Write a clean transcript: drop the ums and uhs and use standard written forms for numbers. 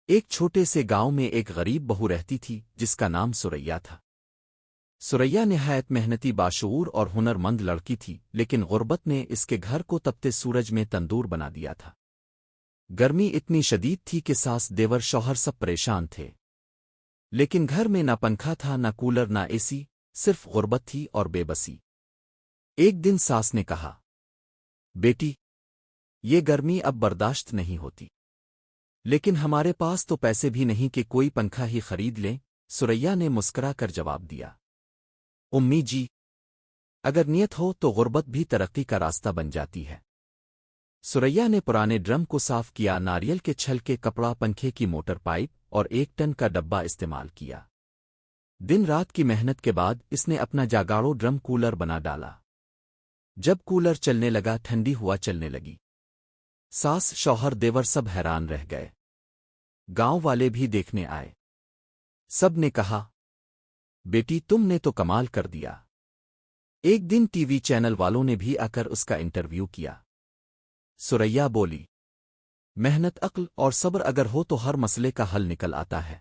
ایک چھوٹے سے گاؤں میں ایک غریب بہو رہتی تھی جس کا نام سریا تھا۔ سریا نہایت محنتی باشعور اور ہنر مند لڑکی تھی، لیکن غربت نے اس کے گھر کو تپتے سورج میں تندور بنا دیا تھا۔ گرمی اتنی شدید تھی کہ ساس دیور شوہر سب پریشان تھے، لیکن گھر میں نہ پنکھا تھا، نہ کولر، نہ اے سی، صرف غربت تھی اور بے بسی۔ ایک دن ساس نے کہا، بیٹی، یہ گرمی اب برداشت نہیں ہوتی، لیکن ہمارے پاس تو پیسے بھی نہیں کہ کوئی پنکھا ہی خرید لیں۔ سریا نے مسکرا کر جواب دیا، امی جی، اگر نیت ہو تو غربت بھی ترقی کا راستہ بن جاتی ہے۔ سریا نے پرانے ڈرم کو صاف کیا، ناریل کے چھل کے کپڑا، پنکھے کی موٹر پائپ اور 1 ٹن کا ڈبہ استعمال کیا۔ دن رات کی محنت کے بعد اس نے اپنا جاگاڑو ڈرم کولر بنا ڈالا۔ جب کولر چلنے لگا، ٹھنڈی ہوا چلنے لگی۔ ساس، شوہر، دیور سب حیران رہ گئے۔ گاؤں والے بھی دیکھنے آئے۔ سب نے کہا، بیٹی، تم نے تو کمال کر دیا۔ ایک دن ٹی وی چینل والوں نے بھی آ کر اس کا انٹرویو کیا۔ سریا بولی، محنت، عقل اور صبر اگر ہو تو ہر مسئلے کا حل نکل آتا ہے۔